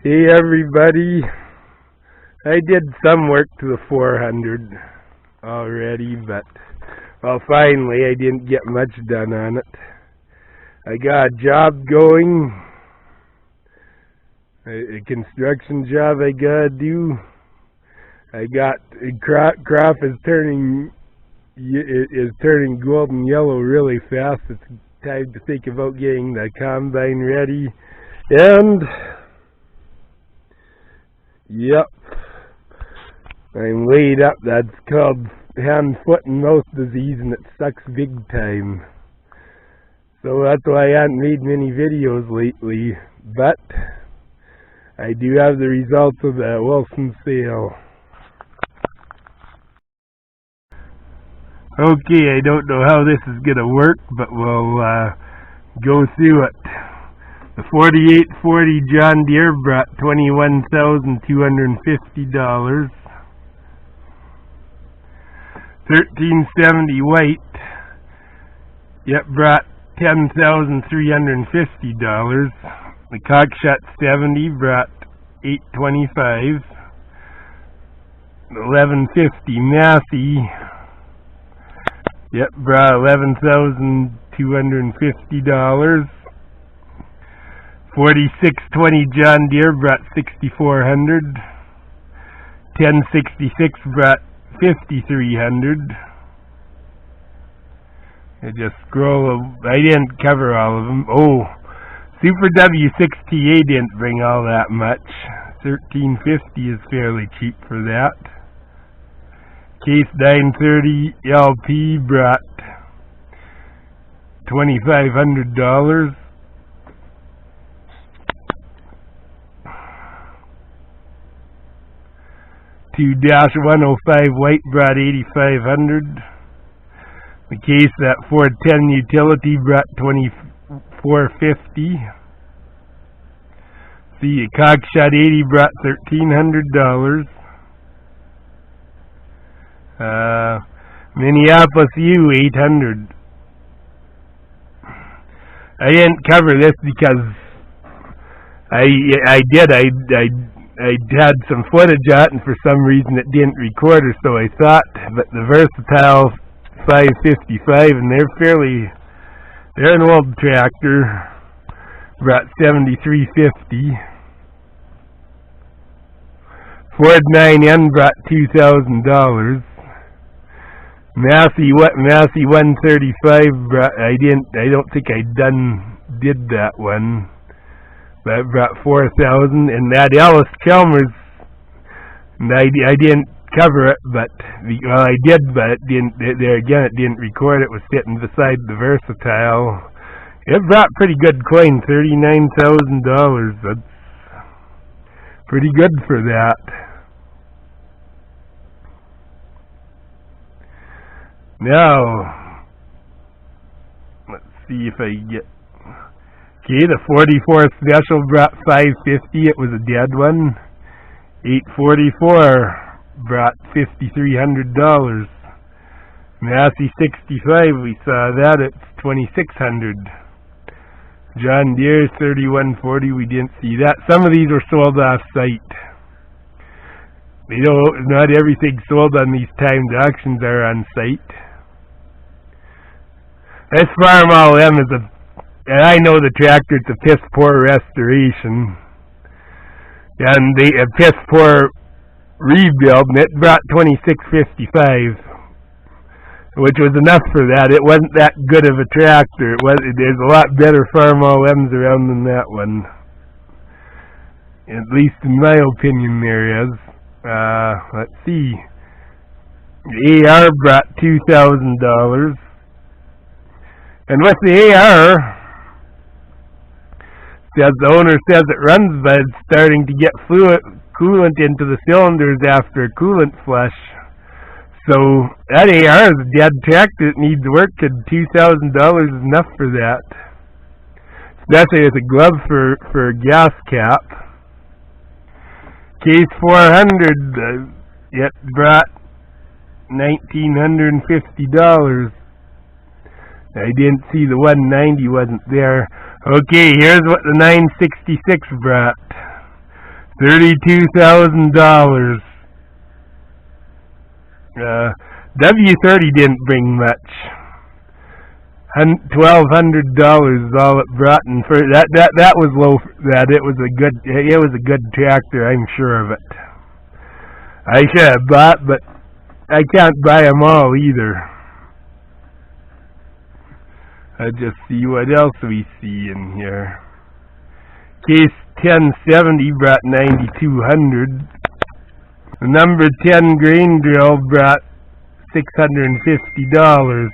Hey everybody, I did some work to the 400 already, but well, finally I didn't get much done on it. I got a job going, a construction job I gotta do. I got crop is turning golden yellow really fast. It's time to think about getting the combine ready, and yep, I'm laid up. That's called hand, foot, and mouth disease, and it sucks big time. So that's why I haven't made many videos lately, but I do have the results of the Olson sale. Okay, I don't know how this is going to work, but we'll go through it. The 4840 John Deere brought $21,250. 1370 White, brought $10,350. The Cockshot 70 brought $825. The 1150 Massey, brought $11,250. 4620 John Deere brought $6,400. 1066 brought $5,300. I just scroll. I didn't cover all of them. Oh, Super W6TA didn't bring all that much. $1,350 is fairly cheap for that. Case 930 LP brought $2,500. 2-105 White brought $8,500. The case that 410 Utility brought $2,450. The Cockshot 80 brought $1,300. Minneapolis U 800. I didn't cover this because I had some footage on it, and for some reason it didn't record or so I thought. But the Versatile 555, and they're an old tractor, brought $7,350. Ford 9N brought $2,000. Massey 135 brought, I don't think I did that one. That brought $4,000, and that Ellis Chalmers, and I didn't cover it, but I did, but it didn't. There again, it didn't record. It was sitting beside the Versatile. It brought pretty good coin, $39,000. That's pretty good for that. Now, let's see if I get. Okay, the 44 Special brought $550. It was a dead one. 844 brought $5,300. Massey 65, we saw that. It's $2,600. John Deere 3140, we didn't see that. Some of these were sold off site. Not everything sold on these timed auctions are on site. This Farm All M is and I know the tractor, it's a piss poor restoration. And a piss poor rebuild, and it brought $2,655, which was enough for that. It wasn't that good of a tractor. There's a lot better Farm All M's around than that one. At least in my opinion there is. Let's see. The AR brought $2,000. And with the AR, the owner says it runs, but it's starting to get coolant into the cylinders after a coolant flush. So that AR is a dead tractor that needs work, and $2,000 is enough for that. Especially with a glove for a gas cap. Case 400, it brought $1,950. I didn't see the 190 wasn't there. Okay, here's what the 966 brought. $32,000. W30 didn't bring much. $1,200 is all it brought, and for that was low. That it was a good tractor. I'm sure of it. I should have bought, but I can't buy them all either. Let's just see what else we see in here. Case 1070 brought $9,200. The number 10 grain drill brought $650.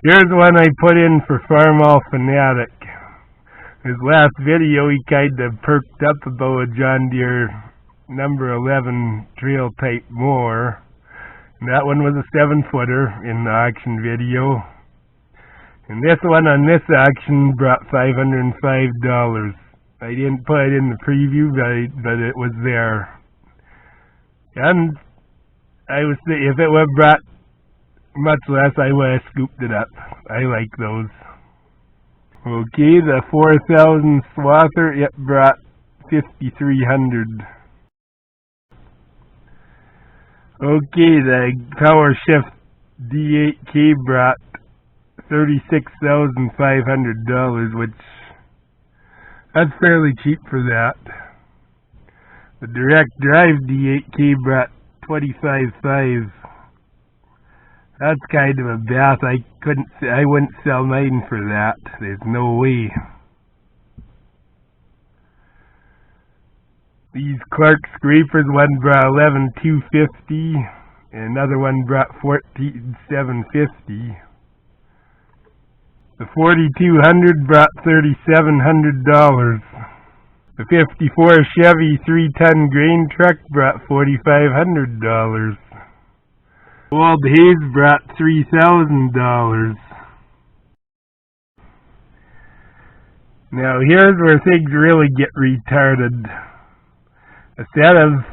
Here's one I put in for Farmall Fanatic. His last video he kinda perked up about a John Deere number 11 trail type mower. And that one was a 7-footer in the auction video. And this one on this auction brought $505. I didn't put it in the preview, but it was there. And I was thinking if it would have brought much less, I would have scooped it up. I like those. Okay, the 4,000 swather, it brought $5,300. Okay, the Power Shift D8K brought $36,500, which that's fairly cheap for that. The Direct Drive D8K brought $25,500. That's kind of a bath. I wouldn't sell mine for that. There's no way. These Clark scrapers, one brought $11,250, and another one brought $14,750. The 4200 brought $3,700. The 54 Chevy 3-ton grain truck brought $4,500. Old Hayes brought $3,000. Now here's where things really get retarded. A set of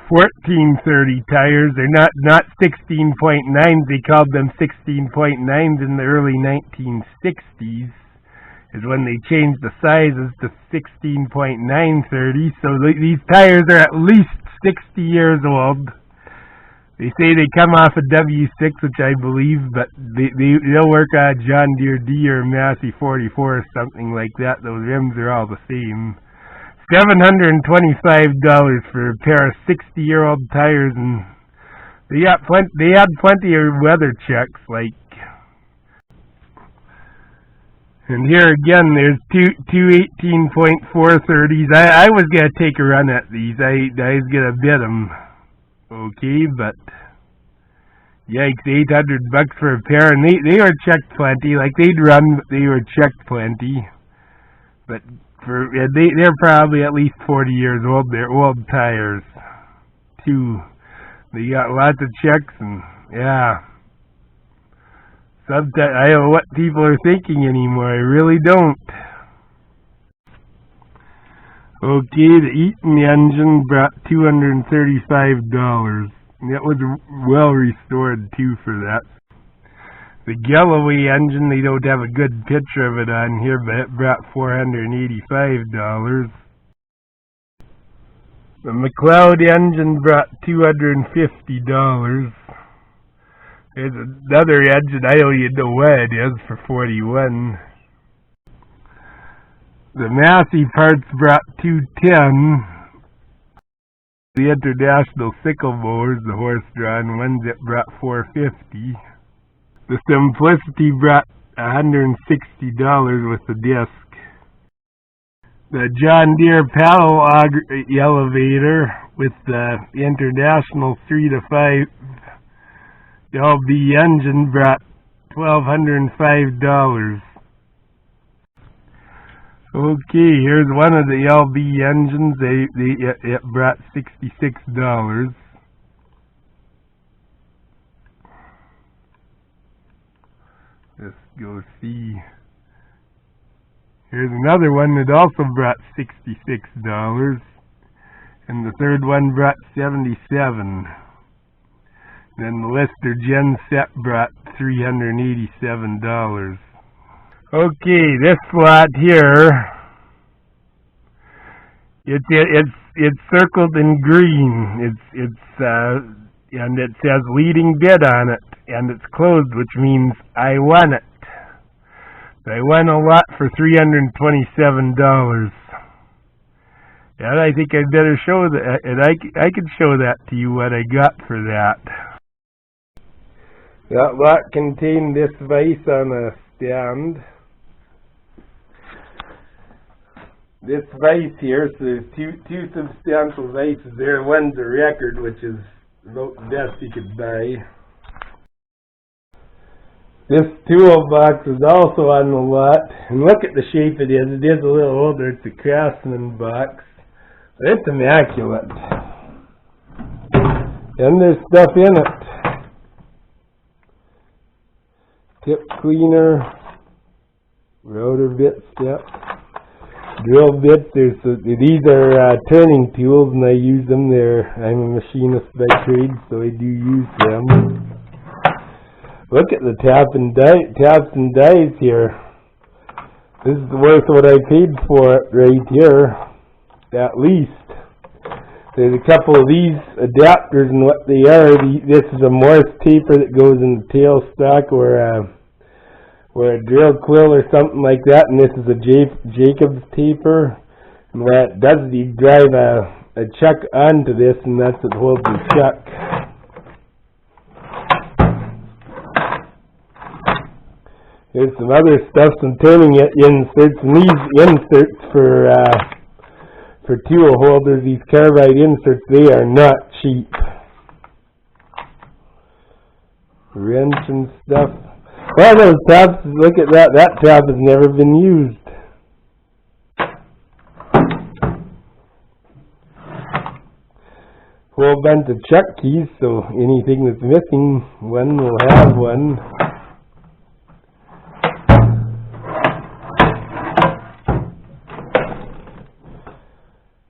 1430 tires, they're not 16.9s, they called them 16.9s in the early 1960s, is when they changed the sizes to 16.930, so these tires are at least 60 years old. They say they come off a W6, which I believe, but they'll work on a John Deere D or Massey 44 or something like that. Those rims are all the same. $725 for a pair of 60-year-old tires, and they had plenty of weather checks, like. And here again, there's two 18.430s. I was gonna take a run at these. I was gonna bid them. Okay, but yikes, $800 for a pair, and they were checked plenty. Like they'd run, but they were checked plenty. But they're probably at least 40 years old. They're old tires too. They got lots of checks, and yeah. Sometimes I don't know what people are thinking anymore. I really don't. Okay, the Eaton engine brought $235. That was well restored too for that. The Galloway engine, they don't have a good picture of it on here, but it brought $485. The McLeod engine brought $250. There's another engine, I don't even know what it is, for $41. The Massey parts brought $210. The International sickle mowers, the horse-drawn ones, it brought $450. The Simplicity brought $160 with the disc. The John Deere paddle elevator with the International 3 to 5 LB engine brought $1,205. Okay, here's one of the LB engines. It brought $66. Let's go see. Here's another one that also brought $66, and the third one brought $77. Then the Lister Gen Set brought $387. Okay, this lot here It's circled in green. And it says leading bid on it, and it's closed, which means I won it. I won a lot for $327. And I think I'd better show that, and I could show that to you what I got for that. That lot contained this vise on a stand. This vise here, so there's two substantial vices there. One's a record, which is about the best you could buy. This toolbox is also on the lot, and look at the shape it is. It is a little older. It's a Craftsman box, but it's immaculate. And there's stuff in it. Tip cleaner, router bit step, drill bits. These are turning tools, and I use them. I'm a machinist by trade, so I do use them. Look at the taps and dies here. This is worth what I paid for it right here, at least. There's a couple of these adapters, and what they are, this is a Morse taper that goes in the tailstock or a drill quill or something like that, and this is a Jacobs taper. And what it does is you drive a chuck onto this, and that's what holds the chuck. There's some other stuff, some turning inserts, and these inserts for tool holders, these carbide inserts, they are not cheap. Wrench and stuff. Well, those tabs, look at that. That tab has never been used. Whole bunch of chuck keys, so anything that's missing, one will have one.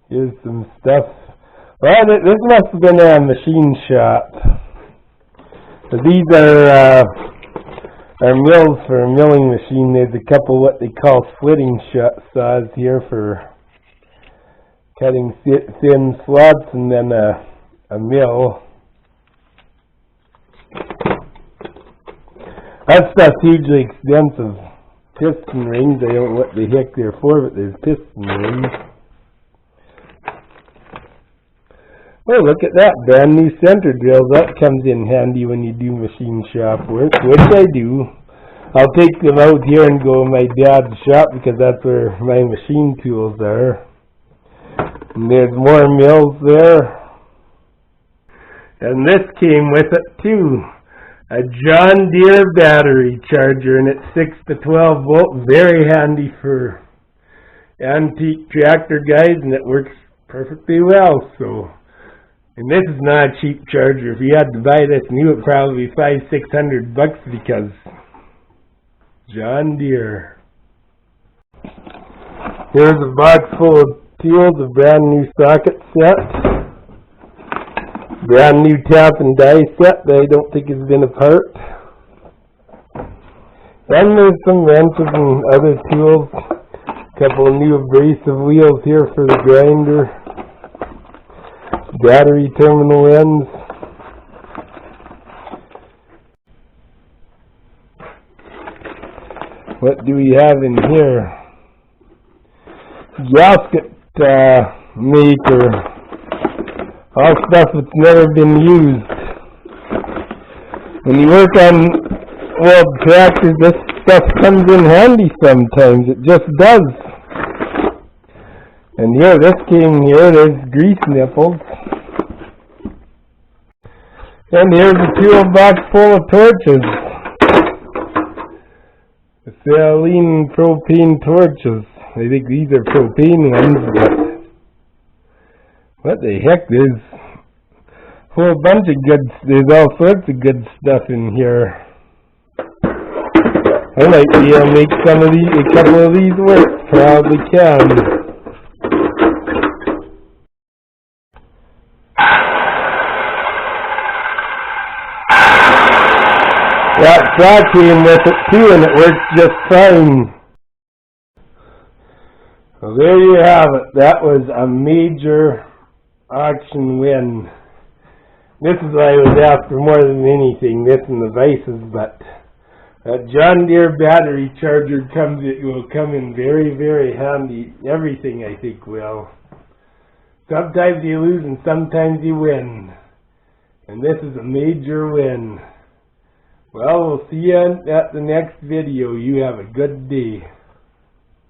Here's some stuff. Well, this must have been a machine shop. These are mills for a milling machine. There's a couple what they call splitting saws here for cutting thin slots, and then a mill. That stuff's hugely expensive. Piston rings, I don't know what the heck they're for, but there's piston rings. Oh, look at that, brand new center drills. That comes in handy when you do machine shop work, which I do. I'll take them out here and go to my dad's shop because that's where my machine tools are. And there's more mills there. And this came with it too. A John Deere battery charger, and it's 6 to 12 volt. Very handy for antique tractor guys, and it works perfectly well. And this is not a cheap charger. If you had to buy this new, it would probably be $500-600 because John Deere. Here's a box full of tools, a brand new socket set, brand new tap and die set that I don't think has been apart. And there's some wrenches and other tools. A couple of new abrasive wheels here for the grinder. Battery terminal ends. What do we have in here? Gasket maker. All stuff that's never been used. When you work on old tractors, this stuff comes in handy sometimes. It just does. And here, this came here, there's grease nipples. And here's a toolbox full of torches. Acetylene propane torches. I think these are propane ones, but what the heck, there's a whole bunch of there's all sorts of good stuff in here. I might be able to make a couple of these work, probably can. That saw came with it too, and it works just fine. Well, there you have it. That was a major auction win. This is what I was after more than anything, this and the vices, but a John Deere battery charger will come in very, very handy. Everything, I think, will. Sometimes you lose and sometimes you win. And this is a major win. Well, we'll see you at the next video. You have a good day.